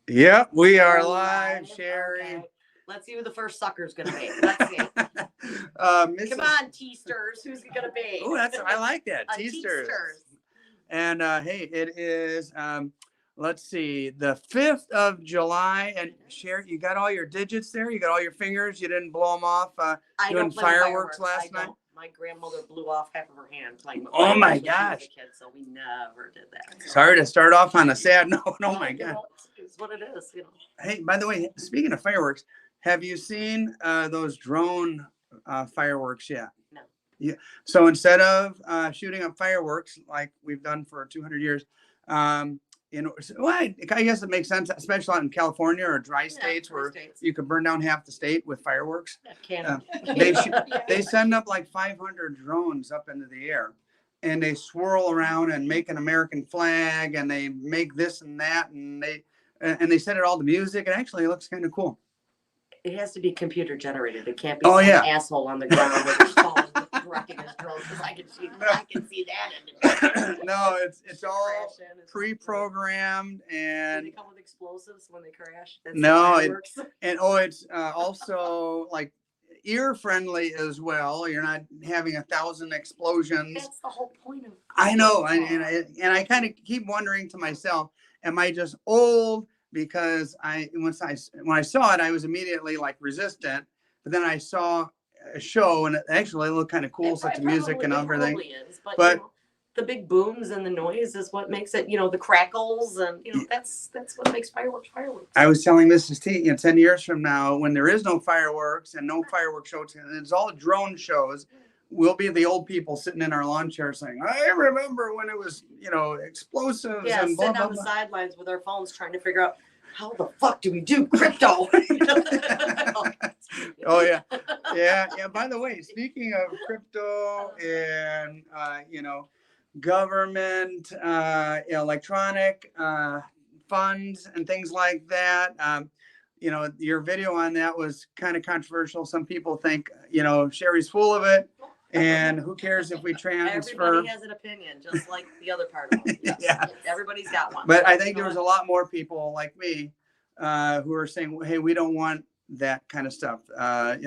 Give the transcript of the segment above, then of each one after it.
Yep, we are We're live, live. Sherry. Okay. Let's see who the first sucker's gonna be. Let's see. Mrs. Come on, teasters. Who's it gonna be? Oh, I like that. A Teasters. teasters. And hey, it is let's see, the 5th of July. And Sherry, you got all your digits there? You got all your fingers? You didn't blow them off I doing don't play with fireworks last I night? don't. My grandmother blew off half of her hand playing with Oh my fireworks when she was gosh. a kid, so we never did that. So. Sorry to start off on a sad note. Oh my You God. know, it's what it is. You know. Hey, by the way, speaking of fireworks, have you seen those drone fireworks yet? No. Yeah. So instead of shooting up fireworks like we've done for 200 years, well, I guess it makes sense, especially out in California or dry states where you could burn down half the state with fireworks. They send up like 500 drones up into the air, and they swirl around and make an American flag, and they make this and that, and they set it all to music. It actually looks kind of cool. It has to be computer generated. It can't be some asshole on the ground with his phone directing his drone, because I can see that. No, it's all pre-programmed, and do they come with explosives when they crash? That's no, it's also like ear friendly as well. You're not having 1,000 explosions. That's the whole point of. I know, and I kind of keep wondering to myself, am I just old? Because when I saw it, I was immediately like resistant. But then I saw a show, and it actually looked kind of cool, such the music and everything. Is, but you know, the big booms and the noise is what makes it. You know, the crackles, and you know that's what makes fireworks. I was telling Mrs. T, 10 years from now, when there is no fireworks and no fireworks shows, and it's all drone shows, we'll be the old people sitting in our lawn chair saying, I remember when it was, explosives and blah, sitting blah, on the blah. sidelines with our phones trying to figure out how the fuck do we do crypto? Oh, yeah. Yeah. By the way, speaking of crypto and, government, electronic funds and things like that, your video on that was kind of controversial. Some people think, Sherry's full of it. And who cares if we transfer? Everybody has an opinion, just like the other part of it. Yes. Yeah. Everybody's got one. But I think there was a lot more people like me who are saying, hey, we don't want that kind of stuff.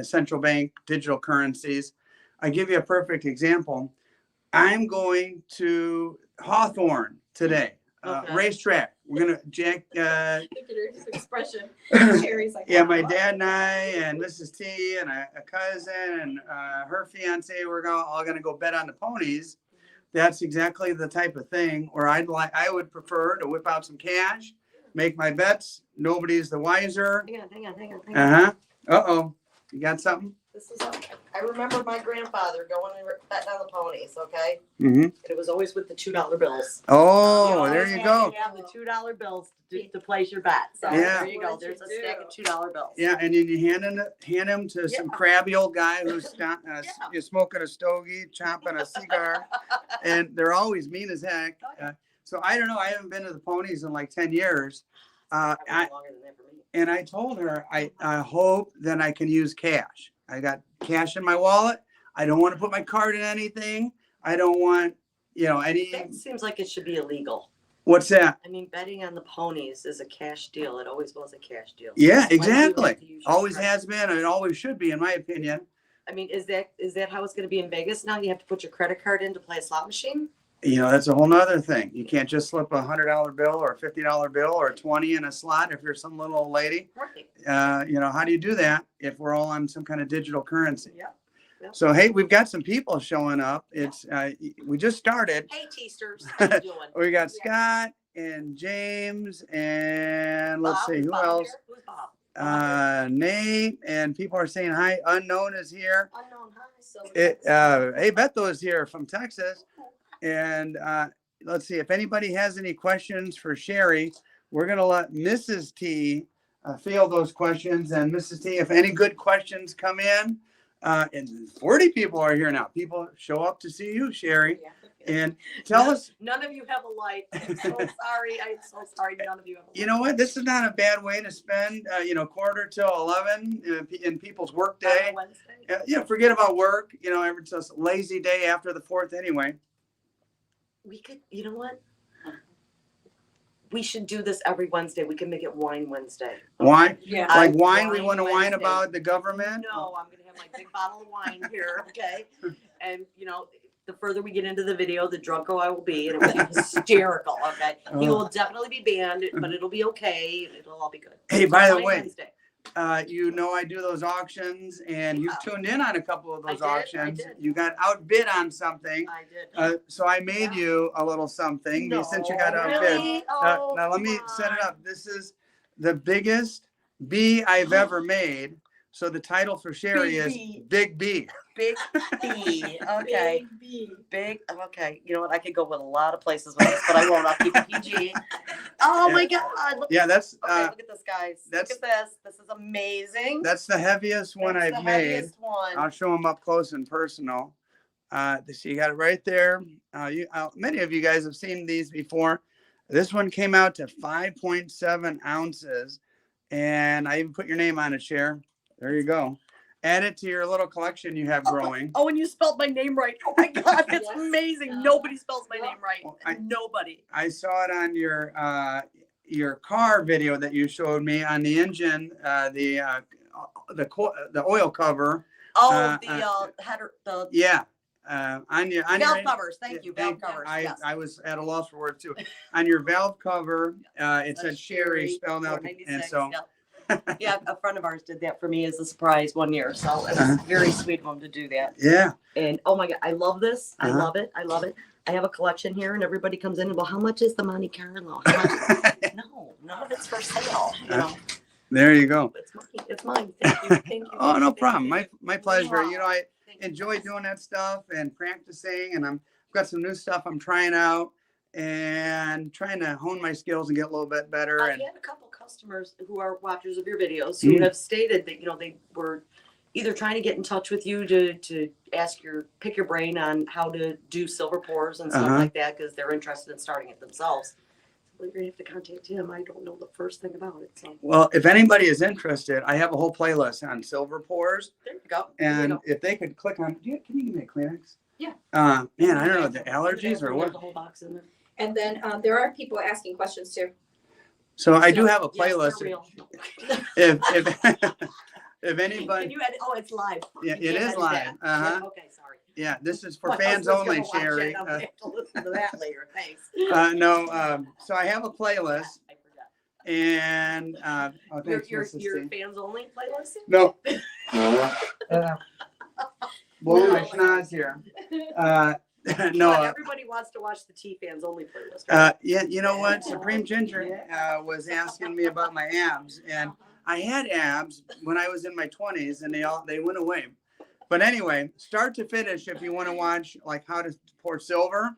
Central bank, digital currencies. I give you a perfect example. I'm going to Hawthorne today. Racetrack. We're gonna Jack. His expression. Like, yeah, my dad and I and Mrs. T and a cousin and her fiance. We're all gonna go bet on the ponies. That's exactly the type of thing where I would prefer to whip out some cash, make my bets. Nobody's the wiser. Hang on. Uh-oh. You got something? This is I remember my grandfather going and betting on the ponies, okay? Mm-hmm. And it was always with the $2 bills. Oh, there you go. You have the $2 bills to place your bet. So there you go. There's a stack of $2 bills. Yeah, and then you hand them to some crabby old guy who's smoking a stogie, chomping a cigar, and they're always mean as heck. So I don't know. I haven't been to the ponies in like 10 years. Longer than that for me. And I told her, I hope that I can use cash. I got cash in my wallet. I don't want to put my card in anything. I don't want, any. That seems like it should be illegal. What's that? I mean, betting on the ponies is a cash deal. It always was a cash deal. Yeah, exactly. Always has been, and it always should be, in my opinion. I mean, is that how it's going to be in Vegas now? You have to put your credit card in to play a slot machine? That's a whole nother thing. You can't just slip a $100 bill or a $50 bill or a 20 in a slot if you're some little old lady. Right. How do you do that if we're all on some kind of digital currency? Yeah. Yep. So, hey, we've got some people showing up. It's we just started. Hey, teasters. How you doing? We got Scott and James and let's see who else. Who's Bob? Nate, and people are saying hi. Unknown is here. Unknown, hi. So hey, Beto is here from Texas. And let's see if anybody has any questions for Sherry. We're going to let Mrs. T field those questions. And Mrs. T, if any good questions come in, and 40 people are here now. People show up to see you, Sherry. Yeah. And tell us. None of you have a light. I'm so sorry. I'm so sorry. None of you have a light. You know what? This is not a bad way to spend, quarter till 11 in people's work day. Wednesday. Forget about work. It's a lazy day after the 4th anyway. We could, you know what? we should do this every Wednesday. We can make it Wine Wednesday. Wine? Yeah. Like I- wine? We want to whine Wednesday. about the government? No, I'm gonna have my big bottle of wine here, okay? And the further we get into the video, the drunker I will be, and it will be hysterical, okay? He will definitely be banned, but it'll be okay, and it'll all be good. Hey, by the Wine way, Wednesday. I do those auctions, and you've tuned in on a couple of those I auctions. did. You got outbid on something. I did. So I made you a little something since you got outbid. Really? Oh, Now let me come set it on. up. This is the biggest bee I've ever made. So the title for Sherrie Big is bee. Big B. Big B. Okay. Big B. Big. Okay. You know what? I could go with a lot of places with this, but I won't. I'll keep it PG. Oh my God. Look, Yeah, that's okay, look at this, guys. that's- Look at this. This is amazing. that's the heaviest one That's I've the made. heaviest one. I'll show them up close and personal. So you got it right there. Many of you guys have seen these before. This one came out to 5.7 ounces, and I even put your name on it, Cher. There you go. Add it to your little collection you have growing. Oh, and you spelled my name right. Oh my God, that's Yes. amazing. Nobody spells my name right. Well, Nobody. I saw it on your car video that you showed me on the engine, the oil cover. Oh, the header, the Yeah. On your valve covers. Thank you, valve Thank- covers. I, Yes. I was at a loss for words too. On your valve cover, it said Sherrie spelled out, and 496, so yeah. Yeah, a friend of ours did that for me as a surprise one year, so it was Uh-huh. very sweet of him to do that. yeah. And oh my God, I love this. I Uh-huh. love it. I love it. I have a collection here, and everybody comes in and well, how much is the Monte Carlo? How much? No, none of it's for sale. You know, There you go. it's mine. It's mine. Thank you. Thank you. Oh, no thank you, problem. thank My pleasure. You know, I Thank you. enjoy doing that stuff and practicing, and I've got some new stuff I'm trying out and trying to hone my skills and get a little bit better. I've And had a couple customers who are watchers of your videos who have stated that they were either trying to get in touch with you to pick your brain on how to do silver pours and stuff Uh-huh. like that because they're interested in starting it themselves. Well, you're gonna have to contact him. I don't know the first thing about it. So well, if anybody is interested, I have a whole playlist on silver pours. there you go. There you And go. if they could click on, can you give me a Kleenex? Yeah. Man, I don't know, the allergies or what. The whole box in there. And then there are people asking questions too. So I do have a Yes, they're playlist. real. If if anybody, Can you edit? Oh, it's live. Yeah, You it can't is edit live. that. Uh-huh. Yeah, okay, sorry. yeah, this is for My fans husband's only, gonna watch it, Sherrie. I'm gonna have to listen to that later. Thanks. No, so I have a playlist, I forgot. and oh, Your, thanks, your, Mrs. your T. fans only playlist? No. Blowing my schnoz here. No. But everybody wants to watch the T fans only playlist. Right? Yeah, you know what? Supreme Ginger was asking me about my abs, and I had abs when I was in my 20s, and they went away. But anyway, start to finish, if you want to watch like how to pour silver,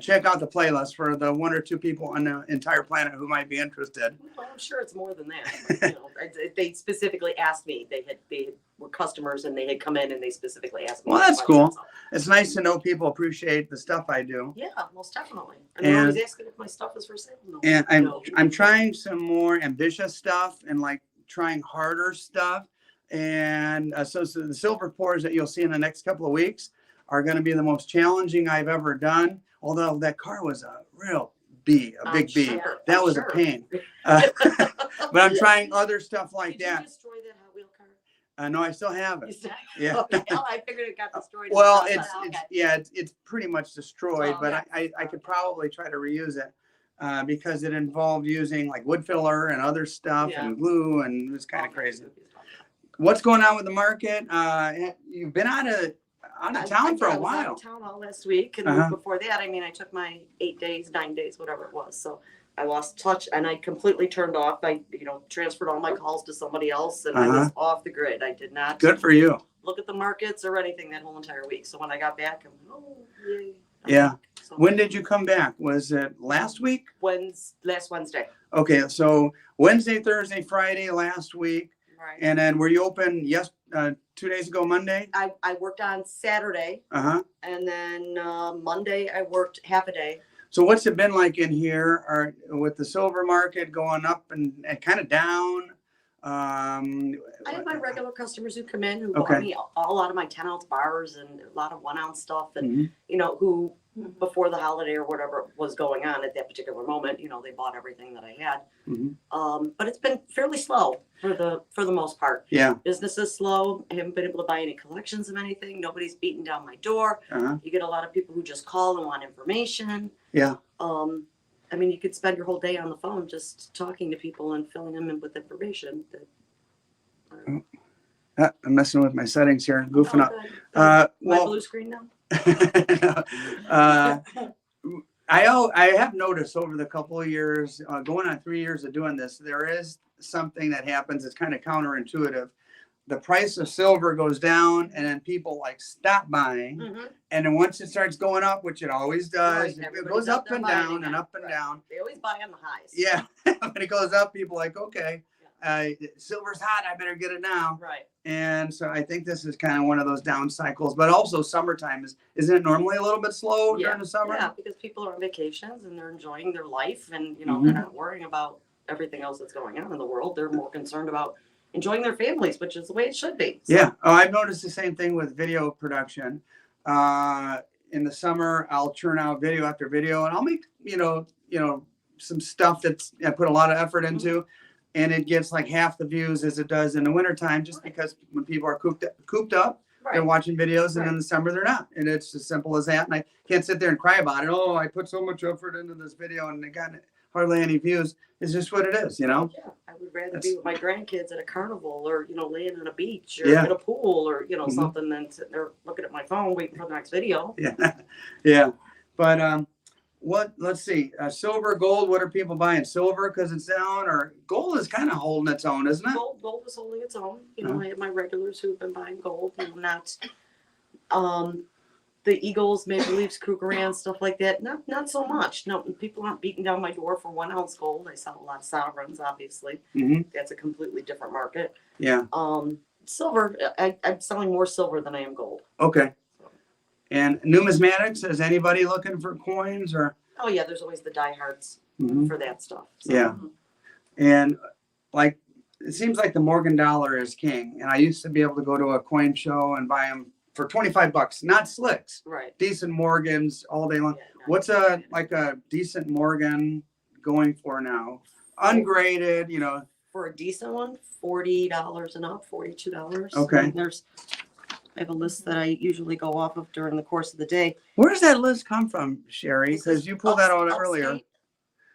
check out the playlist for the one or two people on the entire planet who might be interested. Well, I'm sure it's more than that. But, they specifically asked me. They were customers and they had come in and they specifically asked me. Well, that that's question, cool. so. It's nice to know people appreciate the stuff I do. Yeah, most definitely. And they're always asking if my stuff is for sale. No, And no. I'm trying some more ambitious stuff and like trying harder stuff. And so the silver pours that you'll see in the next couple of weeks are going to be the most challenging I've ever done. Although that car was a real bee, a big bee. Sure, That I'm was sure. a pain. But I'm trying other stuff like Did that. you destroy that Hot Wheel car? No, I still have You it. said- Yeah. Okay. Oh, I figured it got destroyed. in Well, the it's process. it's pretty much destroyed, Oh, but okay. I could probably try to reuse it because it involved using like wood filler and other stuff Yeah. and glue, and it was kind of Okay. crazy. What's going on with the market? You've been out of town for a I was out while. of town all last week, and Uh-huh. before that, I mean, I took my 8 days, 9 days, whatever it was. So I lost touch, and I completely turned off. I, transferred all my calls to somebody else, and I was off the grid. I did not Good for you. look at the markets or anything that whole entire week. So when I got back, I'm oh yay. Yeah. So When did you come back? Was it last week? last Wednesday, Okay, so Wednesday, Thursday, Friday last week, right? and then were you open 2 days ago, Monday? I worked on Saturday, and then Monday I worked half a day. So what's it been like in here, or with the silver market going up and kind of down? I have my regular customers who come in who Okay. bought me all out of my 10-ounce bars and a lot of 1-ounce stuff, and Mhm. who before the holiday or whatever was going on at that particular moment. You know, they bought everything that I had. But it's been fairly slow for the most part. Yeah. Business is slow. I haven't been able to buy any collections of anything. Nobody's beating down my door. You get a lot of people who just call and want information. Yeah. I mean, you could spend your whole day on the phone just talking to people and filling them in with information. I'm messing with my settings here, goofing up. My Well, blue screen now. I have noticed over the couple of years, going on 3 years of doing this, there is something that happens. It's kind of counterintuitive. The price of silver goes down, and then people like stop buying, and then once it starts going up, which it always does, Right, it goes up and down again. and up and Right. down. They always buy on the highs. Yeah, when it goes up, people are like, okay, silver's hot, I better get it now. Right. And so I think this is kind of one of those down cycles, but also summertime isn't it normally a little bit slow during the summer? Yeah, because people are on vacations and they're enjoying their life, and you know they're not worrying about everything else that's going on in the world. They're more concerned about enjoying their families, which is the way it should be. So. Yeah. Oh, I've noticed the same thing with video production. In the summer, I'll churn out video after video, and I'll make some stuff that's I put a lot of effort into, and it gets like half the views as it does in the wintertime, just because when people are cooped up, they're watching videos, and in the summer they're not. And it's as simple as that. And I can't sit there and cry about it. Oh, I put so much effort into this video and it got hardly any views. It's just what it is, you know? Yeah, I would rather be with my grandkids at a carnival, or laying on a beach, or Yeah. at a pool, or something, than sitting there looking at my phone waiting for the next video. Yeah. Yeah. But let's see, silver, gold, what are people buying? Silver because it's down, or gold is kind of holding its own, isn't it? Gold is holding its own. I have my regulars who've been buying gold, not the Eagles, Maple Leafs, Krugerrand, stuff like that. Not so much. No, people aren't beating down my door for 1 ounce gold. I sell a lot of sovereigns, obviously. That's a completely different market. Yeah. Silver, I'm selling more silver than I am gold. Okay. And numismatics, is anybody looking for coins or? Oh yeah, there's always the diehards for that stuff. So. Yeah. And like, it seems like the Morgan dollar is king. And I used to be able to go to a coin show and buy them for $25, not slicks. Right. Decent Morgans all day long. Yeah, What's a decent Morgan going for now? Ungraded, For a decent one, $40 and up, $42. Okay. And I have a list that I usually go off of during the course of the day. Where does that list come from, Sherry? This Because is you pulled that out Upstate earlier.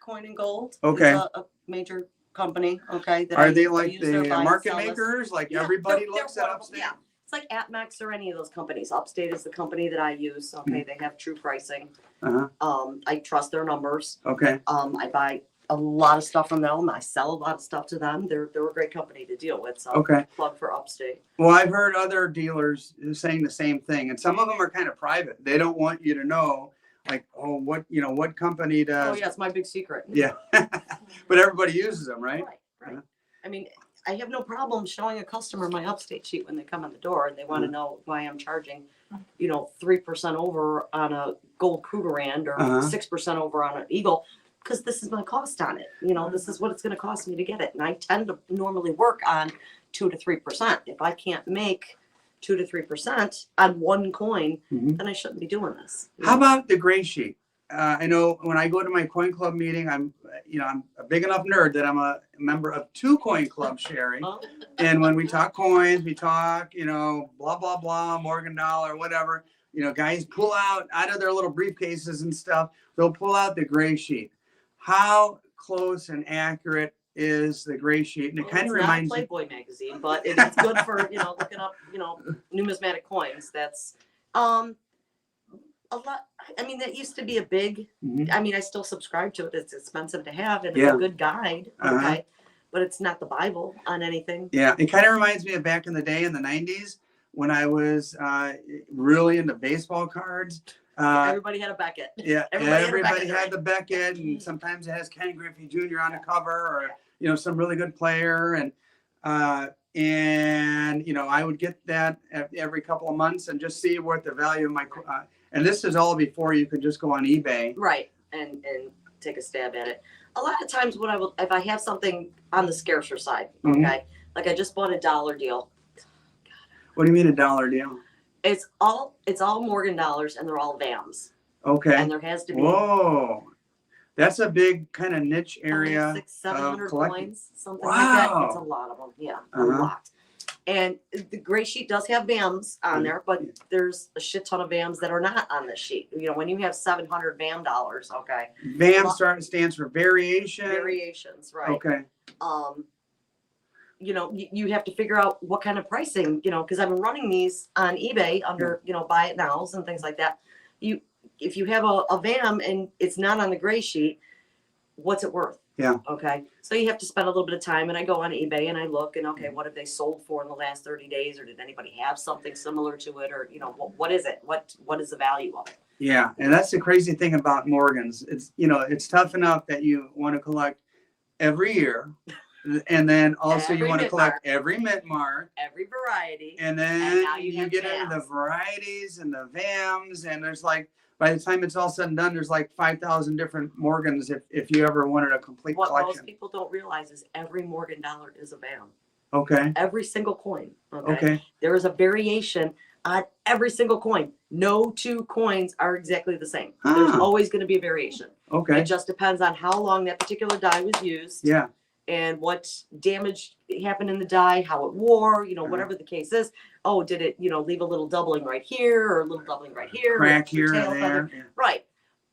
Coin and Gold. Okay. It's a major company. Okay. Are they I like use their the buy and market sell list. makers? Like Yeah, everybody they're looks at wonderful. Upstate? Yeah. It's like AppMax or any of those companies. Upstate is the company that I use. Okay. They have true pricing. I trust their numbers. Okay. I buy a lot of stuff from them. I sell a lot of stuff to them. They're a great company to deal with. So Okay. plug for Upstate. Well, I've heard other dealers saying the same thing, and some of them are kind of private. They don't want you to know, like, oh, what company Oh does. yeah, it's my big secret. Yeah. But everybody uses them, right? Right. I mean, I have no problem showing a customer my Upstate sheet when they come in the door and they want to know why I'm charging, 3% over on a gold Krugerrand or 6% over on an Eagle, because this is my cost on it. This is what it's going to cost me to get it. And I tend to normally work on 2 to 3%. If I can't make 2 to 3% on one coin, then I shouldn't be doing this. How about the gray sheet? I know when I go to my coin club meeting, I'm a big enough nerd that I'm a member of 2 coin clubs, Sherry. And when we talk coins, we talk, blah, blah, blah, Morgan dollar, whatever. Guys pull out of their little briefcases and stuff. They'll pull out the gray sheet. How close and accurate is the gray sheet? And it kind of reminds me. It's not Playboy magazine, but it's good for looking up numismatic coins. That's a lot. I mean, that used to be a big. I mean, I still subscribe to it. It's expensive to have, and it's a good guide. Okay, but it's not the Bible on anything. Yeah, it kind of reminds me of back in the day in the 90s when I was really into baseball cards. Everybody had a Beckett. Yeah, everybody had the Beckett, and sometimes it has Ken Griffey Jr. on the cover, or some really good player, and I would get that every couple of months and just see what the value of my and this is all before you could just go on eBay, right, and take a stab at it. A lot of times, if I have something on the scarcer side, okay, like I just bought a dollar deal. What do you mean a dollar deal? It's all Morgan dollars, and they're all VAMs. Okay. And there has to be Whoa. That's a big kind of niche area. 600-700 collecting. coins, something like that. Wow. It's a lot of them. Yeah, a Uh-huh. lot. And the gray sheet does have VAMs on there, but there's a shit ton of VAMs that are not on this sheet. You know, when you have 700 VAM dollars, okay. VAM stands for variation. Variations, right. Okay. You know, you have to figure out what kind of pricing, you know, because I've been running these on eBay under, you know, buy it nows and things like that. If you have a VAM and it's not on the gray sheet, what's it worth? Yeah. Okay. So you have to spend a little bit of time, and I go on eBay and I look and okay, what have they sold for in the last 30 days, or did anybody have something similar to it, or you know, what is it? What is the value of it? Yeah, and that's the crazy thing about Morgans. It's, you know, it's tough enough that you want to collect every year, and then also you Every want to mint collect mark. every mint mark, Every variety. and then now you you have get into the jazz. varieties and the VAMs, and there's like, by the time it's all said and done, there's like 5,000 different Morgans if you ever wanted a complete What most collection. people don't realize is every Morgan dollar is a VAM. Okay. Every single coin. Okay. Okay. There is a variation on every single coin. No two coins are exactly the same. There's Ah. always going to be a variation. Okay. It just depends on how long that particular die was used Yeah. and what damage happened in the die, how it wore, you know, whatever the case is. Oh, did it, you know, leave a little doubling right here or a little doubling right here? Crack or here tail and feather? there. Yeah. Right.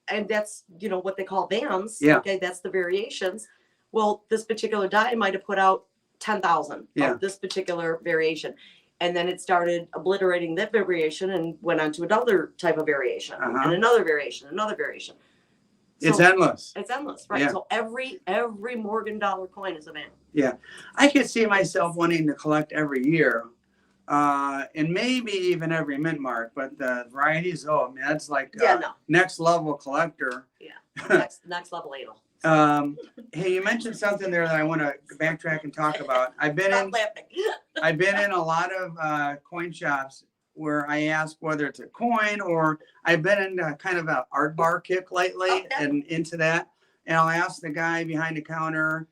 And that's, you know, what they call VAMs. Yeah. Okay, that's the variations. Well, this particular die might have put out 10,000 Yeah. of this particular variation. And then it started obliterating that variation and went on to another type of variation Uh-huh. and another variation, another variation. It's So endless. it's endless, right? Yeah. So every Morgan dollar coin is a VAM. I could see myself wanting to collect every year, and maybe even every mint mark, but the varieties, oh man, that's like Yeah, no. next level collector. Next level anal. Hey, you mentioned something there that I want to backtrack and talk about. I've been Stop laughing. in a lot of coin shops where I ask whether it's a coin, or I've been in kind of an art bar kick lately Okay. and into that. And I'll ask the guy behind the counter,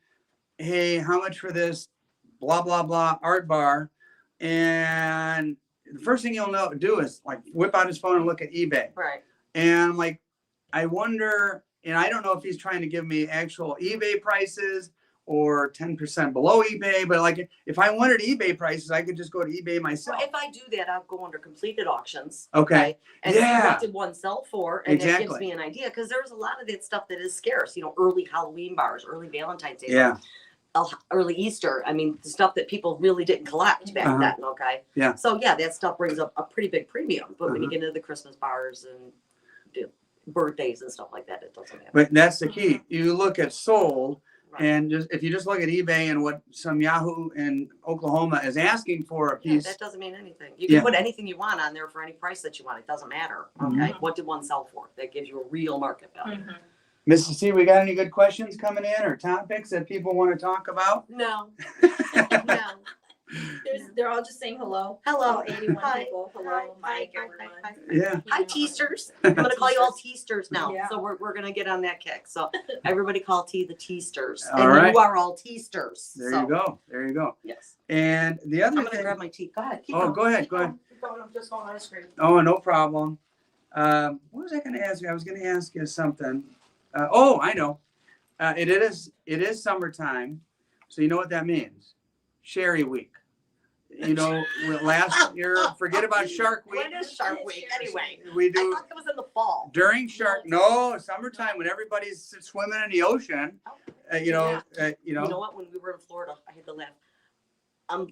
hey, how much for this blah, blah, blah art bar? And the first thing he'll do is like whip out his phone and look at eBay. Right. And I'm like, I wonder, and I don't know if he's trying to give me actual eBay prices or 10% below eBay, but like if I wanted eBay prices, I could just go to eBay myself. Well, if I do that, I'll go under completed auctions. Okay. And Yeah. see what did one sell for, and that gives Exactly. me an idea because there's a lot of that stuff that is scarce. You know, early Halloween bars, early Valentine's Day, Yeah. early Easter. I mean, the stuff that people really didn't collect back Uh-huh. then. Okay. Yeah. So yeah, that stuff brings up a pretty big premium. But when you Uh-huh. get into the Christmas bars and birthdays and stuff like that, it doesn't matter. But that's the key. You look at sold, Right. and just if you just look at eBay and what some Yahoo in Oklahoma is asking for a Yeah, piece. that doesn't mean anything. You can Yeah. put anything you want on there for any price that you want. It doesn't matter. Okay. What did one sell for? That gives you a real market value. Mrs. C, we got any good questions coming in or topics that people want to talk about? No. No. They're all just saying hello. Hello. All 81 Hi. people. Hi, Hello, hi, Mike, hi, everyone. hi, hi. Yeah. Hi, teasters. I'm going to call you all teasters now. Yeah. So we're going to get on that kick. So everybody call T the teasters. All And right. you are all teasters. There So, you go. There you go. Yes. And the I'm other going to thing. grab my tea. Go ahead. Keep Oh, going. go ahead. Keep Go ahead. going. Keep going. I'm just going ice cream. Oh, no problem. What was I going to ask you? I was going to ask you something. Oh, I know. It is summertime, so you know what that means. Sherry Week. You know, last year, forget about Shark Week. When is Shark Week anyway? We I do thought it was in the fall. during summertime when everybody's swimming in the ocean. You know. You know what? When we were in Florida, I had to laugh. I'm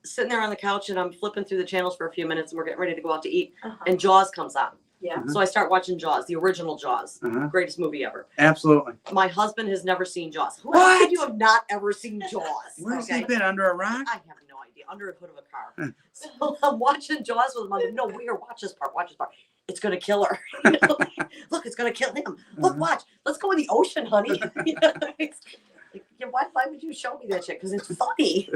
sitting there on the couch and I'm flipping through the channels for a few minutes, and we're getting ready to go out to eat. And Jaws comes on. Yeah. So I start watching Jaws, the original Jaws, Uh-huh. greatest movie ever. Absolutely. My husband has never seen Jaws. Who What? could you have not ever seen Jaws? Where's he been, under a rock? I have no idea. Under a hood of a car. So I'm watching Jaws with him. I'm like, no, we are watch this part. Watch this part. It's gonna kill her. Look, it's gonna kill him. Look, watch. Let's go in the ocean, honey. It's like, yeah, why would you show me that shit? Because it's funny.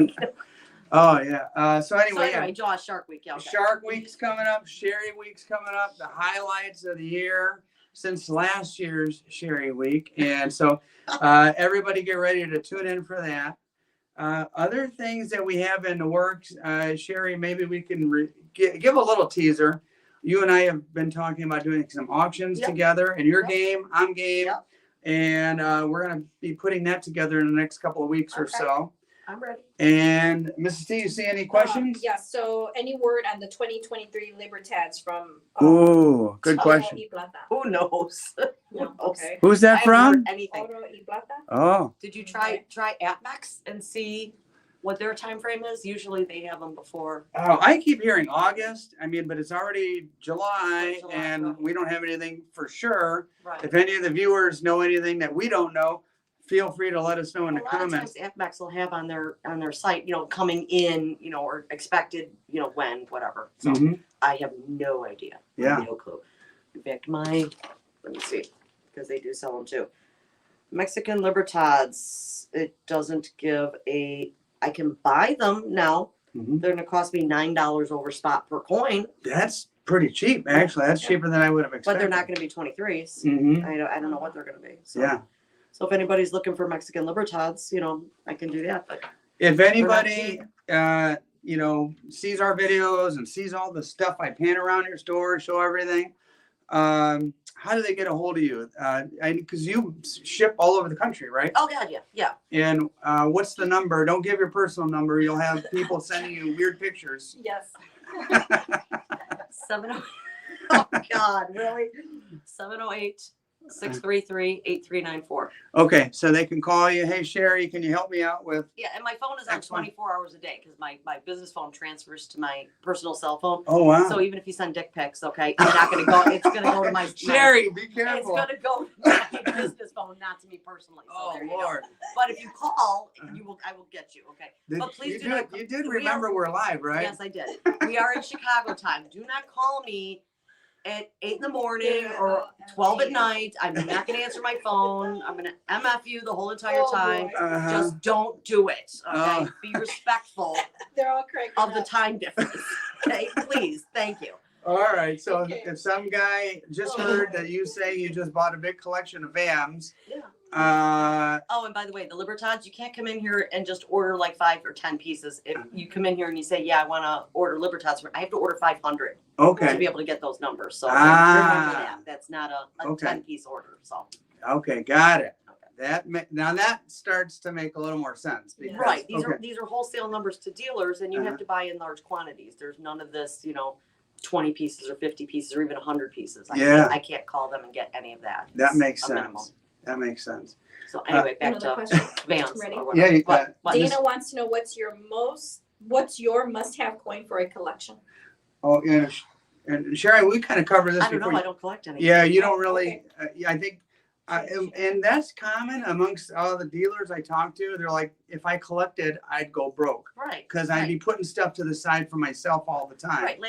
Oh yeah. So So anyway, anyway, Jaws, Shark Week. Yeah, okay. Shark Week's coming up. Sherry Week's coming up. The highlights of the year since last year's Sherry Week, and so everybody get ready to tune in for that. Other things that we have in the works, Sherry, maybe we can give a little teaser. you and I have been talking about doing some auctions Yep. together, and you're Yep. game, I'm game. Yep. And we're going to be putting that together in the next couple of weeks or Okay. so. I'm ready. And Mrs. T, you see any questions? Yeah, so any word on the 2023 Libertads from Ooh, good Oro question. y Plata? Who knows? Who No, knows? okay. Who's I that haven't heard from? anything. Oro y Plata? Oh, Did you try AppMax and see what their time frame is? Usually they have them before. oh, I keep hearing August. I mean, but it's already July, July, and right. we don't have anything for sure. Right. If any of the viewers know anything that we don't know, feel free to let us know in the A lot of comments. times AppMax will have on their site, coming in, or expected, when, whatever. So Mhm. I have no idea. Yeah. No clue. In fact, let me see, because they do sell them too. Mexican Libertads, it doesn't give I can buy them now. Mhm. They're gonna cost me $9 over spot per coin, That's pretty cheap, actually. That's cheaper than I would have expected. but they're not gonna be 23s. Mm-hmm. I don't know what they're gonna be. So. Yeah. So if anybody's looking for Mexican Libertads, I can do that. But If not anybody, sees our videos and sees all the stuff I pan around your store, show everything, how do they get a hold of you? Because you ship all over the country, right? oh god, yeah. And what's the number? Don't give your personal number. You'll have people sending you weird pictures. Yes. 70. Oh God, really? 708-633-8394. Okay, so they can call you. Hey, Sherry, can you help me out with? Yeah, and my phone is on Excellent. 24 hours a day because my business phone transfers to my personal cell phone. Oh, wow. So even if you send dick pics, okay, I'm not gonna go. It's gonna go to my Sherry, be It's careful. gonna go to my business phone, not to me personally. So Oh, there you go. Lord. But if you call, I will get you. Okay. Did- But please you do not. You did we remember are- we're live, right? Yes, I did. We are in Chicago time. Do not call me at 8 in the morning or 12 at night. I'm not going to answer my phone. I'm going to MF you the whole entire Oh, boy. time. Uh-huh. Just don't do it. Okay. Oh. Be respectful They're all correct. of the time difference. Okay. Please. Thank you. All right. So Okay. if some guy just heard that you say you just bought a big collection of VAMs, Yeah. uh, Oh, and by the way, the Libertads, you can't come in here and just order like 5 or 10 pieces. If you come in here and you say, yeah, I want to order Libertads, I have to order 500 to okay. be able to get those numbers. So Ah. remember that. That's not a Okay. 10-piece order. So Okay. Got it. Okay. Now that starts to make a little more sense. Because, right. These okay. are wholesale numbers to dealers, and you Uh-huh. have to buy in large quantities. There's none of this, 20 pieces or 50 pieces or even 100 pieces. Yeah. I can't call them and get any of that. That It's makes a minimum. sense. That makes sense. So anyway, back Another to question. Vans. Ready? Or Yeah, whatever. you got it. What? Dana wants to know what's your must-have coin for a collection? Oh, yeah. And Sherry, we kind of covered this I don't before. know. I don't collect anything. Yeah, you don't Oh, really. I think, and that's common amongst all the dealers I talk to. They're like, if I collected, I'd go broke Right. because I'd be putting stuff to the side for myself all the time. Right.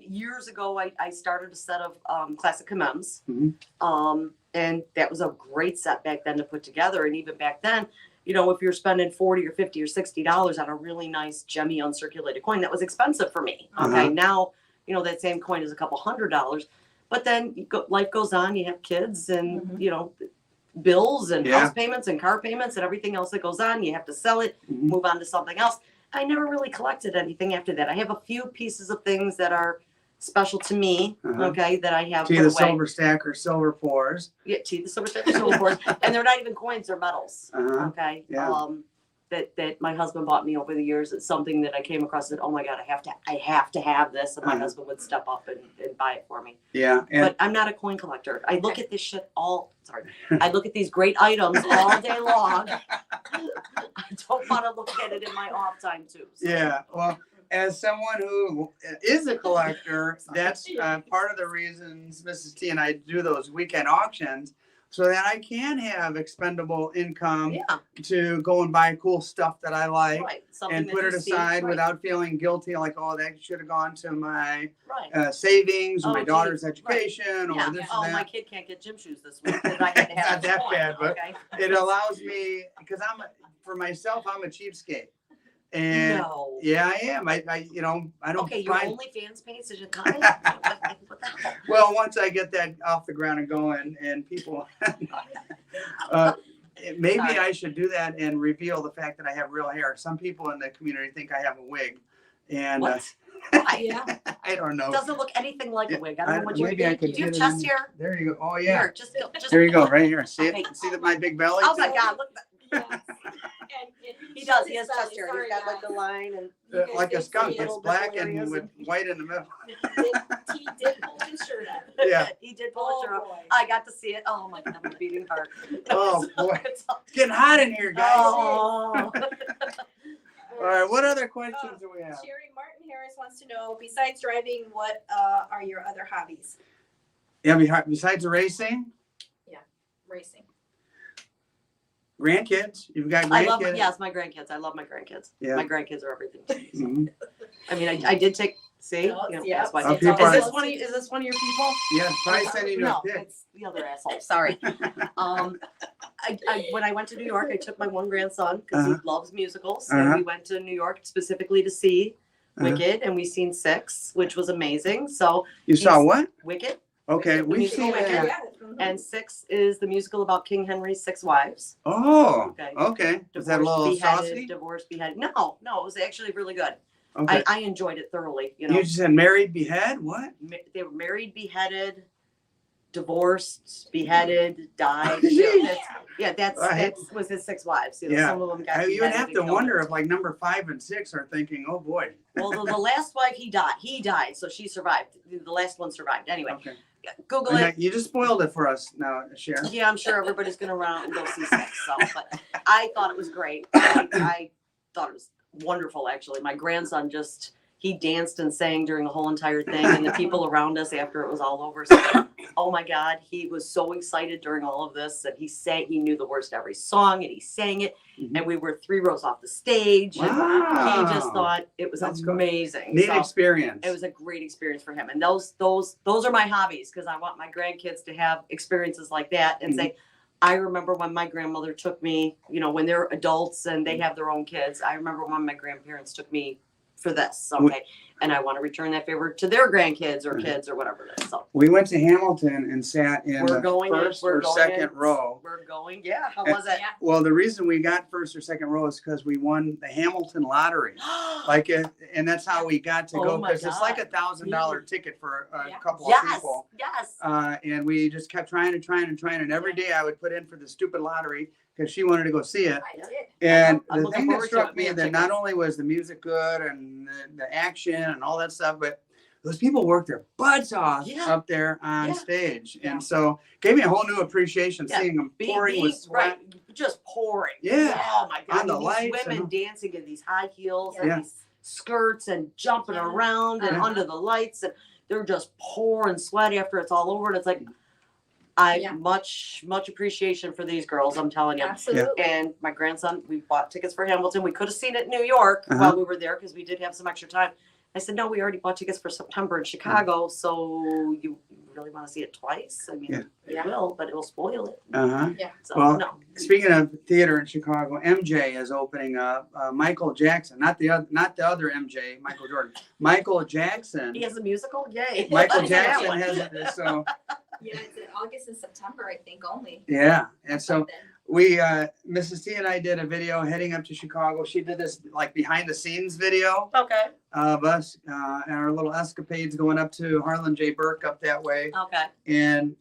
Years ago, I started a set of classic Commems. Mhm. And that was a great set back then to put together. And even back then, if you're spending $40 or $50 or $60 on a really nice gemmy uncirculated coin, that was expensive for me. Okay. Uh-huh. Now, that same coin is a couple $100. But then life goes on. You have kids and, bills and Yeah. house payments and car payments and everything else that goes on. You have to sell it, Mhm. move on to something else. I never really collected anything after that. I have a few pieces of things that are special to me, Uh-huh. okay, that I have Tea put the away. silver stack or silver pours. Yeah, tea, the silver stack, silver boards. And they're not even coins, they're metals, Uh-huh. okay? Yeah. That my husband bought me over the years. It's something that I came across and said, oh my God, I have to have this. And my Uh-huh. husband would step up and buy it for me. Yeah, and But I'm not a coin collector. I look at this shit I look at these great items all day long. I don't want to look at it in my off time too. So. yeah. Well, as someone who is a collector, that's part of the reasons Mrs. T and I do those weekend auctions, so that I can have expendable income Yeah, to go and buy cool stuff that I like. right. Something And that put it you see, aside right, without feeling guilty, like, oh, that should have gone to my right. savings or Oh, my gee, daughter's right. education or Yeah. this Oh, and my that. kid can't get gym shoes this week because I had to It's have not this that coin, bad, but okay? It allows me, because for myself, I'm a cheapskate. And No. yeah, I am. I don't Okay, your buy. OnlyFans page is a comment? What the hell? Well, once I get that off the ground and going, and people, maybe Sorry. I should do that and reveal the fact that I have real hair. Some people in the community think I have a wig, and What? Why? Yeah. I don't know. It doesn't look anything like a wig. I don't know what you Maybe I could do. You have get it chest in- hair? There you go. Oh yeah. Here, just There you go, right here. See Okay. it? See that my big belly? Oh my God, look. Yes. And He does. He shows has his chest belly. hair. Sorry, He's got like guys. the line and You guys Like a did see skunk. it. It's little black areas and with and- white in the middle. He did pull his shirt up. Yeah. he did pull Oh his shirt up. boy. I got to see it. Oh my God, I'm a beating heart. Oh, boy. It's all- It's getting hot in here, guys. Oh. All right. What other questions do we have? Sherry, Martin Harris wants to know, besides driving, what are your other hobbies? Yeah. Besides the racing, Racing. grandkids. You've got I love, grandkids. yes, my grandkids. I love my grandkids. Yeah. My grandkids are everything to me. Mhm. I mean, I did take, see? No, You know, yeah. that's why. Oh, people Is this are- one of your people? Yeah. Probably sending you a No, pic. it's the other asshole. Sorry. When I went to New York, I took my one grandson because he loves musicals, and we went to New York specifically to see Wicked, and we seen Six, which was amazing. So You saw He's- what? Wicked, Okay, The we've musical seen Wicked. that. Yeah. and Six is the musical about King Henry's 6 wives. Oh, Okay. okay. Is that a little saucy? Divorced, beheaded. No, it was actually really good. Okay. I enjoyed it thoroughly. You know, You said married, behead? What? They were married, beheaded, divorced, beheaded, died. Oh, geez. Yeah, that's was his 6 wives. You know, Yeah. some of them got. You would beheaded have and to killed. wonder if like number 5 and 6 are thinking, oh boy. Well, the last wife he died, so she survived. The last one survived. Anyway, Okay. Google And it. you just spoiled it for us now, Cher. Yeah, I'm sure everybody's gonna run out and go see Six. So, but I thought it was great. I thought it was wonderful. Actually, my grandson he danced and sang during the whole entire thing, and the people around us after it was all over said, "Oh my God!" He was so excited during all of this that he sang. He knew the words to every song, and he sang it. Mhm. And we were 3 rows off the stage. And Wow. he just thought it was That's cool. amazing. Neat So, experience. it was a great experience for him, and those are my hobbies because I want my grandkids to have experiences like that and say, I remember when my grandmother took me, you know, when they're adults and they have their own kids. I remember when my grandparents took me for this, okay, and I want to return that favor to their grandkids or kids or whatever it is. So We went to Hamilton and sat in we're the going. first We're or going second row. We're going. Yeah. How was it? Yeah. Well, the reason we got first or second row is because we won the Hamilton lottery. Like it, and that's how we got to Oh go my because it's like God. $1,000 ticket for a Yeah. couple of Yes. people. Yes. And we just kept trying and every day I would put in for the stupid lottery because she wanted to go see it. I did. And I'm the looking thing that forward to struck it. me We have that not tickets. only was the music good and the action and all that stuff, but those people worked their butts off Yeah. up there on Yeah. stage. Yeah. And so gave me a whole new appreciation Yeah. seeing them pouring with sweat. right, just pouring. Yeah. Oh my God. On the These lights women and- dancing in these high heels Yeah. and these skirts and jumping Yeah. around and Yeah. under the lights, and they're just pouring sweat after it's all over. And it's like, Yeah. much appreciation for these girls. I'm telling you. Absolutely. And my grandson, we bought tickets for Hamilton. We could have seen it in New York Uh-huh. while we were there because we did have some extra time. I said, no, we already bought tickets for September in Chicago. So you really want to see it twice? I mean, Yeah. it will, but it will spoil it. Uh-huh. So, Well, no. Speaking of theater in Chicago, MJ is opening up. Michael Jackson, not the other MJ, Michael Jordan. Michael Jackson. He has a musical? Yay. Michael What is that Jackson one? has it. So Yeah, it's in August and September, I think, only. yeah, and so Something. we, Mrs. T and I did a video heading up to Chicago. She did this like behind the scenes video Okay. of us and our little escapades going up to Harlan J. Burke up that way. Okay. And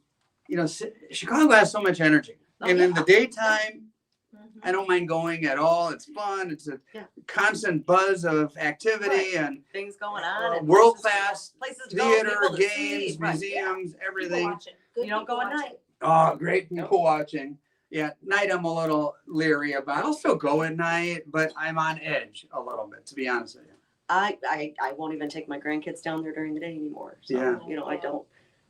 you know, Chicago has so much energy, Oh, and in yeah. the daytime, Mhm. I don't mind going at all. It's fun. It's a Yeah. constant buzz of activity and Things going on. and world class places to go, theater, people to games, see. Right. museums, People everything. watching. Good You don't people go at watching. night. Oh, great people watching. Yeah, night I'm a little leery about. I'll still go at night, but I'm on edge a little bit, to be honest with you. I won't even take my grandkids down there during the day anymore. So, Yeah. you know, I don't.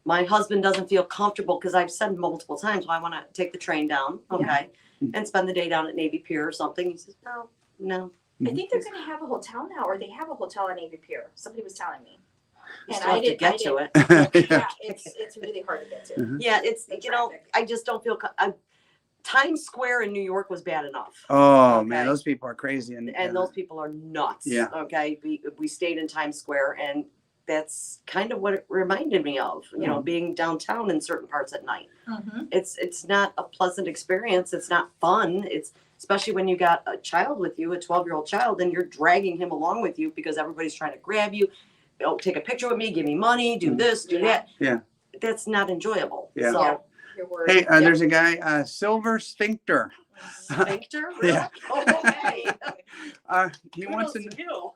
My husband doesn't feel comfortable because I've said multiple times, well, I want to take the train down, okay, and spend the day down at Navy Pier or something. He says, no. I think they're gonna have a hotel now, or they have a hotel at Navy Pier. Somebody was telling me. You And still I have to did- get I to it. Yeah, it's really hard to get to. Yeah, it's, The you know, traffic. I just don't feel, Times Square in New York was bad enough. Oh Okay. man, those people are crazy. And those people are nuts. Yeah. Okay. We stayed in Times Square, and that's kind of what it reminded me of, you know, being downtown in certain parts at night. Mhm. It's not a pleasant experience. It's not fun. It's especially when you got a child with you, a 12-year-old child, and you're dragging him along with you because everybody's trying to grab you. take a picture with me, give me money, do this, do that. Yeah. That's not enjoyable. Yeah. So, Your word. Hey, Yep. there's a guy, Silver Sphincter. sphincter? Really? Yeah. Oh, okay. He wants Kudos to to you.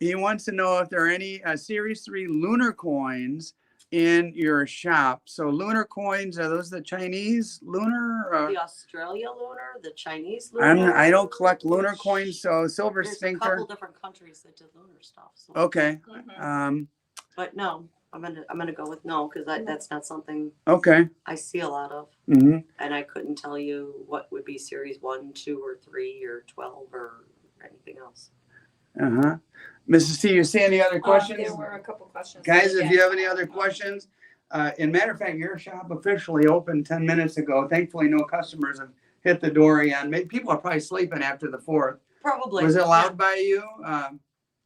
He wants to know if there are any Series 3 lunar coins in your shop. So lunar coins, are those the Chinese lunar? The Australia lunar, the Chinese lunar. I don't collect lunar coins, so Silver There's a Sphincter. couple different countries that did lunar stuff. So. Okay. Mhm. But no, I'm gonna go with no because that's not something Okay. I see a lot of, Mm-hmm. and I couldn't tell you what would be series 1, 2, or 3, or 12, or anything else. Uh-huh. Mrs. T, you see any other questions? There were a couple questions. Guys, if you have any other questions, in matter of fact, your shop officially opened 10 minutes ago. Thankfully, no customers have hit the door yet. Maybe people are probably sleeping after the 4th. Probably. Was it yeah. loud by you?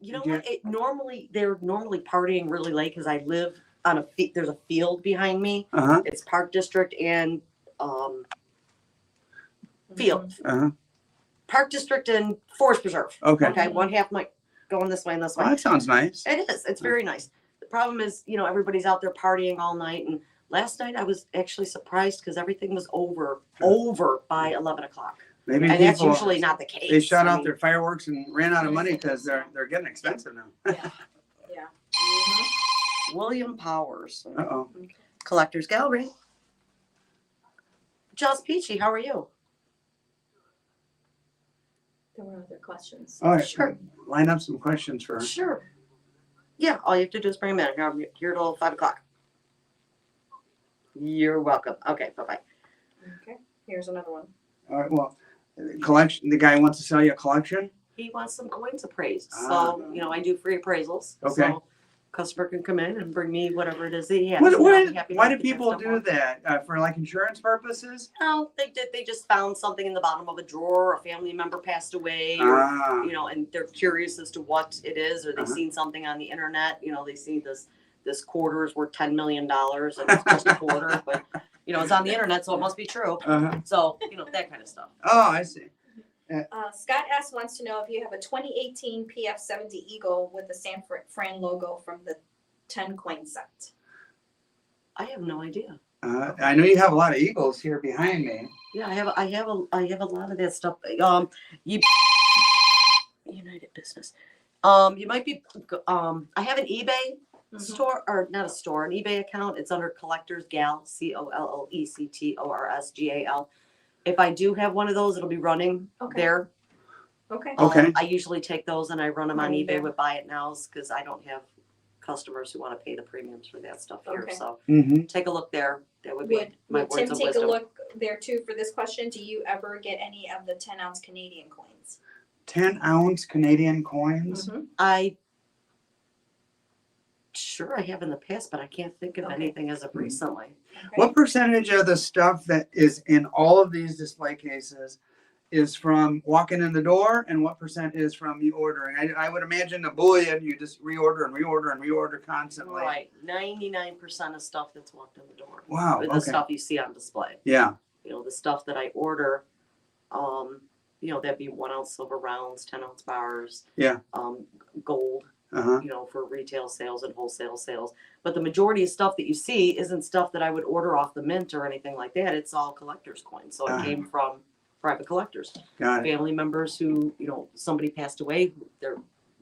You know Did what? They're normally partying really late because I live on there's a field behind me. Uh-huh. It's Park District and field. Uh-huh. Park District and Forest Preserve. Okay. Okay, one half might going this way and this way. Well, that sounds nice. It is. It's very nice. The problem is, everybody's out there partying all night. And last night I was actually surprised because everything was over by 11 o'clock. Maybe And that's people, usually not the case. they shut I off mean, their fireworks and ran out of money because they're getting expensive now. Yeah. Yeah. Mhm. William Powers, Uh-oh. Collectors Gallery. Just Peachy, how are you? There were other questions. All right. Sure. Line up some questions for her. Sure. Yeah, all you have to do is bring them in. I'm here till 5 o'clock. You're welcome. Okay, bye-bye. Okay. Here's another one. All right. Well, collection. The guy wants to sell you a collection. He wants some coins appraised. Ah. So, I do free appraisals. Okay. So customer can come in and bring me whatever it is that he has. What, and I'll be happy to why do get that people stuff do off. that? For like insurance purposes? No, they just found something in the bottom of a drawer. A family member passed away, or, Ah. and they're curious as to what it is, or they've Uh-huh. seen something on the internet. They see this quarter is worth $10 million and it's just a quarter, but it's on the internet, so it must be true. Uh-huh. So, that kind of stuff. Oh, I see. Scott S. wants to know if you have a 2018 PF70 Eagle with the San Fran logo from the 10 coin set. I have no idea. I know you have a lot of eagles here behind me. Yeah, I have a lot of that stuff. United Business. You might be. I have an eBay store, or not a store, an eBay account. It's under Collectors Gal, COLLECTORSGAL. If I do have one of those, it'll be running there. Okay. Okay. I usually take those and I run them on Running eBay there. with buy it nows because I don't have customers who want to pay the premiums for that stuff here. Okay. So Mm-hmm. take a look there. That would be Would my Tim words of take wisdom. a look there too for this question? Do you ever get any of the 10-ounce Canadian coins? 10-ounce Canadian coins. Mhm. Sure, I have in the past, but I can't think of Okay. anything as of recently. Okay. What percentage of the stuff that is in all of these display cases is from walking in the door, and what percent is from you ordering? I would imagine the bullion, you just reorder and reorder and reorder constantly. Right, 99% of stuff that's walked in the door. Wow. Or the Okay. stuff you see on display. Yeah. The stuff that I order, that'd be 1 ounce silver rounds, 10-ounce bars. Yeah. Gold, Uh-huh. for retail sales and wholesale sales. But the majority of stuff that you see isn't stuff that I would order off the mint or anything like that. It's all collector's coins. So it Uh-huh. came from private collectors. Got it. Family members who, somebody passed away, their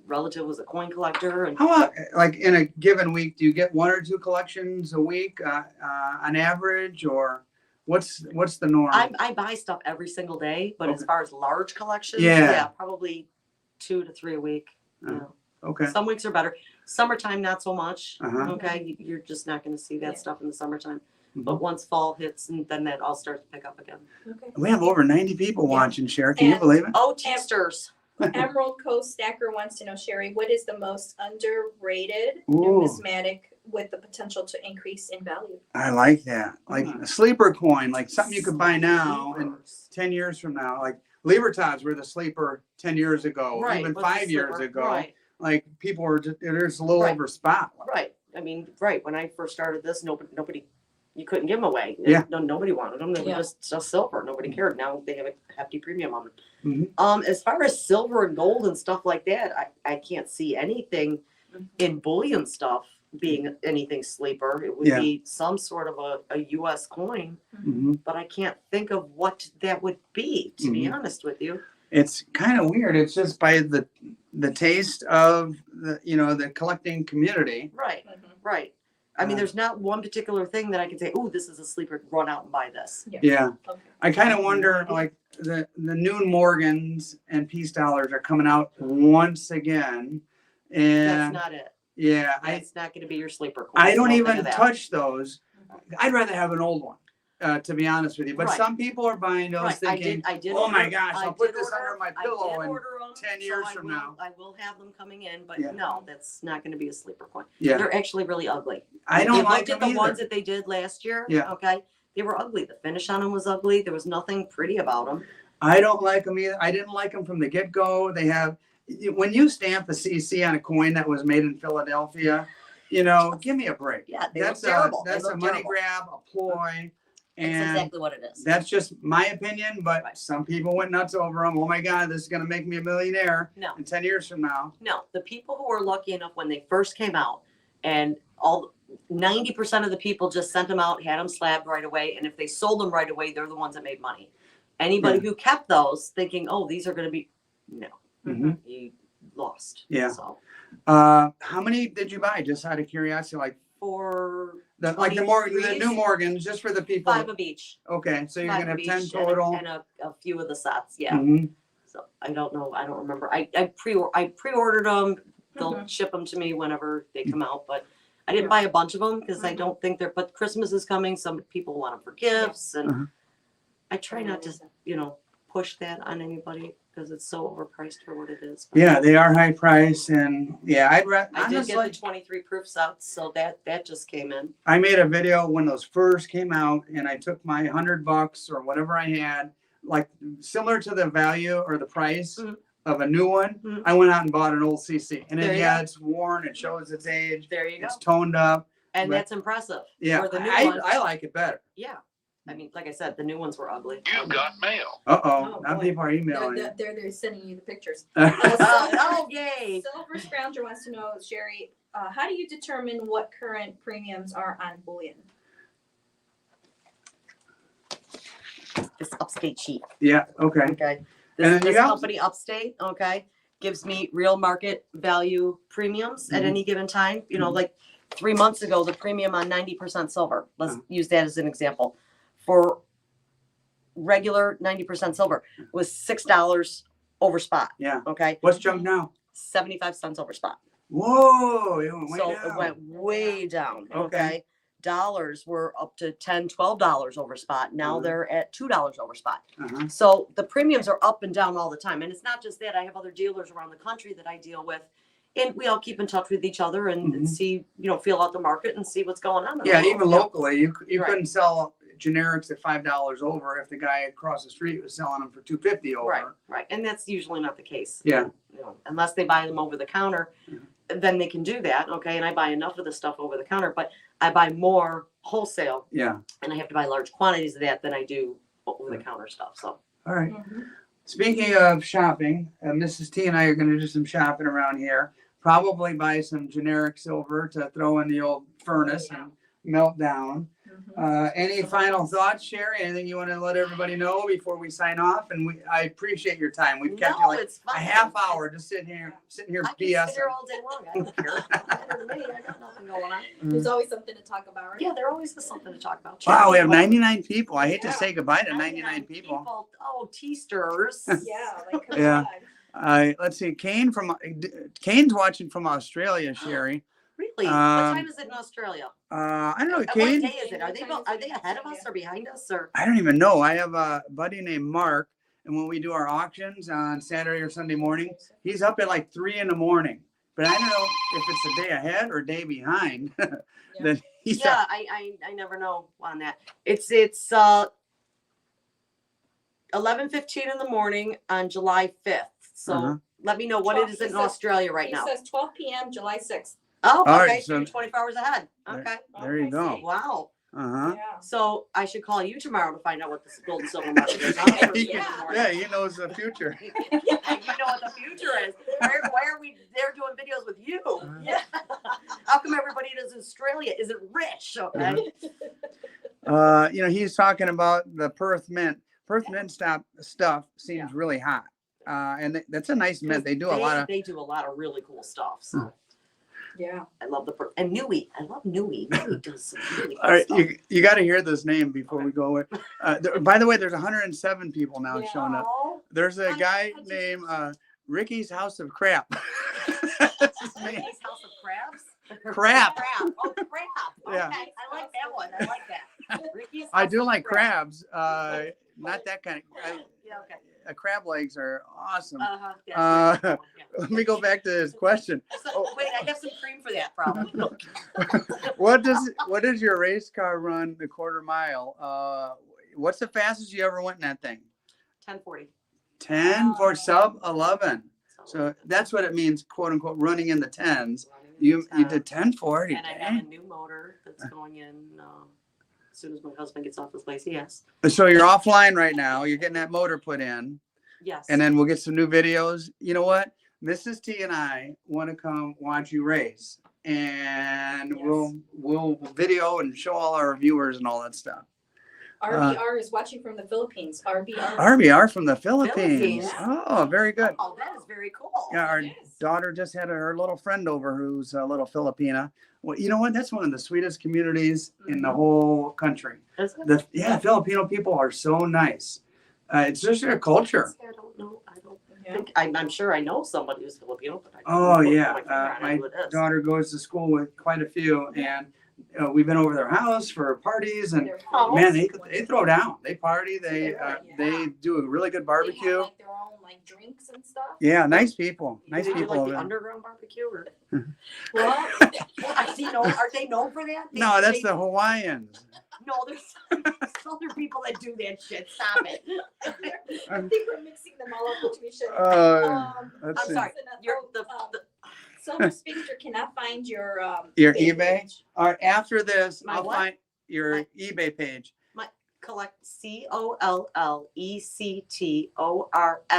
relative was a coin collector. And How about, like, in a given week, do you get 1 or 2 collections a week on average, or what's the norm? I buy stuff every single day, but as Okay. far as large collections, Yeah. probably 2 to 3 a week. Uh-huh. Okay. Some weeks are better. Summertime, not so much. Uh-huh. Okay, you're just not going to see that Yeah. stuff in the summertime. Mhm. But once fall hits, and then that all starts to pick up again. Okay. We have over 90 people Yeah. watching, Sherrie. Can you And- believe it? Oh, teasters. Emerald Coast Stacker wants to know, Sherrie, what is the most underrated Ooh. numismatic with the potential to increase in value? I like that. Like Mhm. a sleeper coin, like something you could buy now and Sleepers. 10 years from now. Like Libertads were the sleeper 10 years ago, Right, even was the 5 years slipper. ago. Right, Like people were just, they're just a little Right. over spot. right. I mean, right. When I first started this, nobody, you couldn't give them away. Yeah. Nobody wanted them. They were Yeah. just silver. Nobody cared. Now they have a hefty premium on them. Mhm. As far as silver and gold and stuff like that, I can't see anything in bullion stuff being anything sleeper. It would Yeah. be some sort of a US coin, Mhm. but I can't think of what that would be, to be Mhm. honest with you. It's kind of weird. It's just by the taste of the the collecting community. Right, Mhm. right. I mean, Uh, there's not one particular thing that I can say, oh, this is a sleeper, run out and buy this. Yeah, Okay. I kind of wonder, like the Noon Morgans and Peace Dollars are coming out once again, That's and not it. yeah, That's not going to be your sleeper coin. I don't think even of that. touch those. I'd rather have an old one, to be honest with you. But Right. some people are buying those Right, thinking, I did "Oh my order- gosh, I I'll put did this order- under my I pillow did and order 'em, 10 so years I from will- now." I will have them coming in, but Yeah. no, that's not going to be a sleeper coin. Yeah, They're actually really ugly. I If don't you like looked at them the ones either. that they did last year. Yeah. Okay, they were ugly. The finish on them was ugly. There was nothing pretty about them. I don't like them either. I didn't like them from the get go. They have, when you stamp the CC on a coin that was made in Philadelphia, give me a break. Yeah, they That's look terrible. They That's a look money terrible. grab, a ploy, That's and exactly what it is. that's just my opinion. But Right. some people went nuts over them. Oh my God, this is going to make me a millionaire No. in 10 years from now. No, the people who were lucky enough when they first came out, and 90% of the people just sent them out, had them slabbed right away, and if they sold them right away, they're the ones that made money. Anybody who kept those, thinking, "Oh, these are going to be," no, Mhm. you lost. Yeah. So How many did you buy? Just out of curiosity, like for the $23s, New Morgans, just for the people. 5 of each. Okay, so you're 5 gonna have of 10 each total. and a few of the sets. Yeah. Mhm. So I don't know. I don't remember. I pre-ordered them. They'll Mhm. ship them to me whenever they come out, but I didn't buy a bunch of them because I Mhm. don't think they're. But Christmas is coming. Some people want them for gifts, and Uh-huh. I try not to, push that on anybody because it's so overpriced for what it is. But Yeah, they are high price, and yeah, I did get honestly, the 23 proof sets, so that just came in. I made a video when those first came out, and I took my $100 or whatever I had, like similar to the value or the price Mhm. of a new one. Mhm. I went out and bought an old CC, and There then you yeah, go. it's worn, it shows its age, There you go. it's toned up. And but- that's impressive. Yeah, For the new I one. like it better. Yeah. I mean, like I said, the new ones were ugly. You've got mail. Oh, Oh, now boy. people are emailing. They're sending you the pictures. Oh, yay. Silver Scrounger wants to know, Sherry, how do you determine what current premiums are on bullion? This upstate sheet. Yeah, okay. Okay. And then This, you this got- company Upstate, okay, gives me real market value premiums at Mhm. any given time. Mhm. Like 3 months ago, the premium on 90% silver, let's Uh-huh. use that as an example. For regular 90% silver was $6 over spot, Yeah. okay? What's junk now? 75 cents over spot. Whoa, it went way So down. it went way down, Okay. okay? Dollars were up to $10, $12 over spot. Now Mhm. they're at $2 over spot. Uh-huh. So the premiums are up and down all the time. And it's not just that. I have other dealers around the country that I deal with. And we all keep in touch with each other and Mhm. see, feel out the market and see what's going on. Yeah, even locally, you Right. couldn't sell generics at $5 over if the guy across the street was selling them for $2.50 over. Right, right. And that's usually not the case. Yeah. Unless they buy them over the counter, then they can do that. Okay. And I buy enough of the stuff over the counter, but I buy more wholesale Yeah. and I have to buy large quantities of that than I do over the counter stuff. So All right. Mm-hmm. Speaking of shopping, Mrs. T and I are going to do some shopping around here. Probably buy some generic silver to throw in the old furnace and melt down. Any final thoughts, Sherry? Anything you want to let everybody know before we sign off? And I appreciate your time. We've kept you no, like it's a fine. half hour just sitting here I can sit BS. here all day long. I don't care. Matter to me. I got nothing going on. There's always something to talk about, right? Yeah, there always is something to talk about. Wow, we have 99 people. I hate to Yeah. say goodbye to 99 people. Oh, Teasters. Yeah, like, come Yeah. on. Let's see. Kane's watching from Australia, Sherry. Really? What Um, time is it in Australia? I don't know, What Kane. day is it? Are they ahead of us or behind us or? I don't even know. I have a buddy named Mark, and when we do our auctions on Saturday or Sunday morning, he's up at like 3 a.m. But I don't know if it's a day ahead or a day behind. That he's Yeah, up. I never know on that. It's 11:15 in the morning on July 5th. So Uh-huh. let me know what it is in Australia right It now. says 12 p.m. July 6th. Oh, All okay, right, so so- you're 24 hours ahead. There- Okay. There you I go. see. Wow. Uh-huh. Yeah. So I should call you tomorrow to find out what this gold and silver market is. Huh? First thing in the Yeah. morning. Yeah, he knows the future. Yeah, you know what the future is. Why are we they're doing videos with you? Yeah. How come everybody in Australia isn't rich? Okay. You know, he's talking about the Perth mint. Perth mint stuff seems really hot. And that's a nice mint. They do a lot of. They do a lot of really cool stuff. So Yeah. I love and Nui. I love Nui. Nui does some really cool All right, stuff. you got to hear this name before we go. By the way, there's 107 people now Yeah. showing up. Oh, There's a guy How'd you- named Ricky's House of Crap. That's his name. Ricky's House of Crabs. Crap. Crab. Oh, crab. Okay. Yeah. I like that one. I like that. Ricky's I House do of like crabs. Not that kind of. Yeah. Okay. Crab legs are awesome. Yeah. Let me go back to his question. So, wait, I have some cream for that problem. No. What does your race car run the quarter mile? What's the fastest you ever went in that thing? 10:40. 10 for sub 11. So that's what it means, quote unquote, running in the tens. You did 10:40. And I have a new motor that's going in as soon as my husband gets off his lazy ass. So you're offline right now. You're getting that motor put in, Yes. and then we'll get some new videos. You know what? Mrs. T and I want to come watch you race, and Yes. we'll video and show all our viewers and all that stuff. RBR is watching from the Philippines. RBR. RBR from the Philippines. Philippines. Oh, very good. Oh, that is very cool. Yeah, our Yes. daughter just had her little friend over who's a little Filipina. Well, you know what? That's one of the sweetest communities in the whole country. Is it? Filipino people are so nice. It's just their culture. I don't know. I don't Yeah. think I'm sure I know somebody who's Filipino, but I Oh don't yeah, put my finger on my who it is. daughter goes to school with quite a few, and we've been over their house for parties, and They're Oh. man, wonderful. they throw down. They party. They Yeah. do a really good They have, barbecue. like, their own like drinks and stuff. Yeah, nice people. Nice Do you people. like over the there. underground barbecue? Or? Well, Aren't they known for that? No, that's the Hawaiians. No, there's other people that do that shit. Stop it. I think we're mixing them all up, which we should. Let's I'm see. sorry. You're the Silver Spectre cannot find your Your eBay? page. All right, after this, My I'll what? find your My- eBay page. collect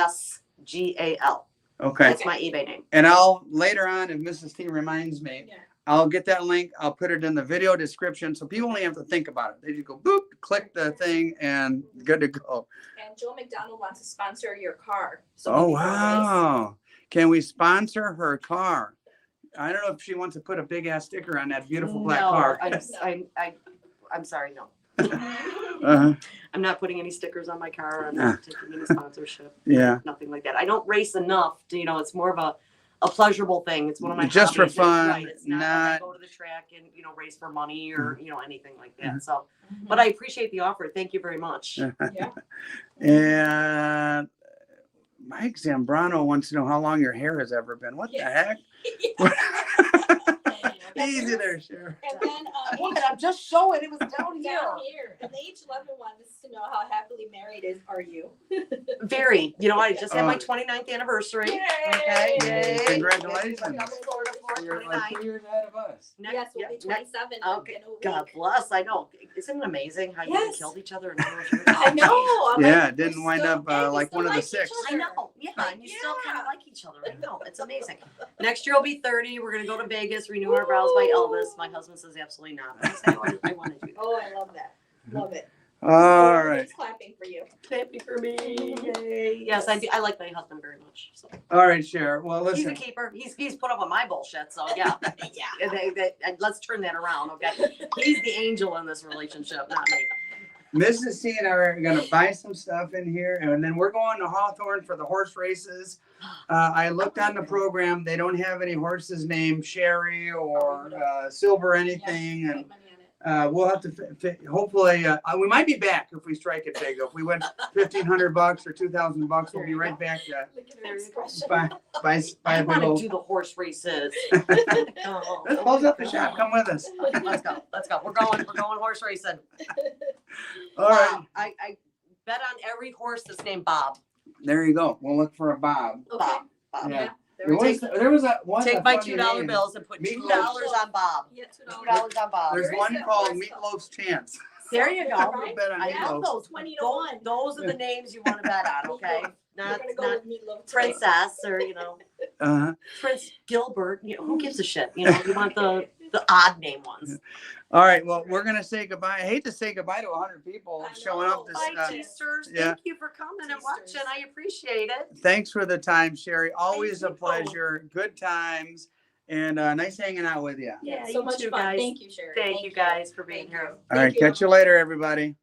COLLECTORSGAL. Okay. That's my eBay name. And I'll later on, if Mrs. T reminds me, Yeah. I'll get that link. I'll put it in the video description so people only have to think about it. They just go boop, click the thing, and good to go. And Joe McDonald wants to sponsor your car. So Oh, before the race- wow. Can we sponsor her car? I don't know if she wants to put a big ass sticker on that beautiful black No, car. I'm sorry, no. Uh, I'm not putting any stickers on my car. I'm not taking any sponsorship. yeah. Nothing like that. I don't race enough to, it's more of a pleasurable thing. It's one of my Just for hobbies. fun, Right. It's not like I not- go to the track and, race for money or, anything like that. So, Mhm. but I appreciate the offer. Thank you very much. Yeah. And Mike Zambrano wants to know how long your hair has ever been. What the heck? Easy there, sure. And then I'm just showing it was down here. down here, and the H11 wants to know how happily married are you? Very. I just had my Oh. 29th anniversary. Yay! Okay. Yay. Congratulations. I'm in Florida for You're like 29. 2 years ahead of us. Yes, we'll be 27. Okay. in a week. God bless. I know. Isn't it amazing how you Yes. killed each other? And years? I know. I'm Yeah, like, it didn't we're wind still- up, and we like still one of the like six. each I other. know. Yeah. And you still kind Yeah. of like each other. I know. It's amazing. Next year I'll be 30. We're going to go to Vegas, renew our vows by Elvis. My husband says absolutely not. I say, I want to do that. Oh, I love that. Love it. All Everybody's right. clapping for you. Happy for me. Yay. Yes, I like my husband very much. So. All right, Cher. Well, He's a listen. keeper. He's put up with my bullshit. So yeah, and let's turn that around. Okay, he's the angel in this relationship, not me. Mrs. T and I are going to buy some stuff in here, and then we're going to Hawthorne for the horse races. I looked on the program. They don't have any horses named Sherry or Silver anything, Yeah, and put money on it. we'll have to hopefully we might be back if we strike it big. If we win $1,500 or $2,000, we'll be right back to Look at her expression. buy I a big want to old. do the horse races. Oh, Let's close up the shop. Come with us. Let's go. Let's go. We're going horse racing. All right, Bob. I bet on every horse that's named Bob. there you go. We'll look for a Bob. Okay. Bob. Yeah. Yeah. There was a one. Take a my funny $2 name. bills and put Meatloaf. $2 on Bob. Yeah, $2. $2 on Bob. There's Where is one that called horse, though? Meatloaf's Chance. There you go. I bet on I meatloaf. love those. 20 to Those- 1. Those are the names you want to bet on, okay? We're Not, gonna go not with meatloaf. too. Princess or, Uh-huh. Prince Gilbert. Who gives a shit? You want the odd name ones. All right. Well, we're gonna say goodbye. I hate to say goodbye to 100 people I showing know. up. This. Bye, Teasters. yeah. Thank you for coming and watching. Teasters. I appreciate it. Thanks for the time, Sherry. Always a you. pleasure. Good times, and nice hanging out with you. Yeah, So you much too, fun. guys. Thank you, Sherry. Thank you guys for being Thank here. you. All right. Thank you. Catch you later, everybody.